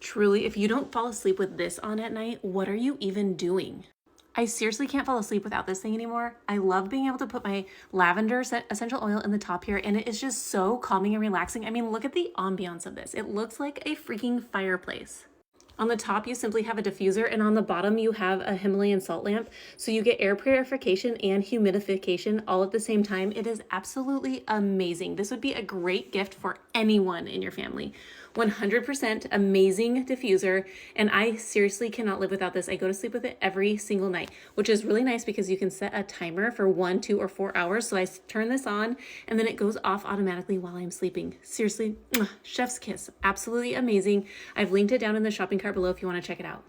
Truly, if you don't fall asleep with this on at night, what are you even doing? I seriously can't fall asleep without this thing anymore. I love being able to put my lavender essential oil in the top here, and it is just so calming and relaxing. I mean, look at the ambiance of this. It looks like a freaking fireplace. On the top, you simply have a diffuser, and on the bottom, you have a Himalayan salt lamp. So you get air purification and humidification all at the same time. It is absolutely amazing. This would be a great gift for anyone in your family. 100% amazing diffuser, and I seriously cannot live without this. I go to sleep with it every single night, which is really nice because you can set a timer for 1, 2, or 4 hours. So I turn this on and then it goes off automatically while I'm sleeping. Seriously, chef's kiss. Absolutely amazing. I've linked it down in the shopping cart below if you want to check it out.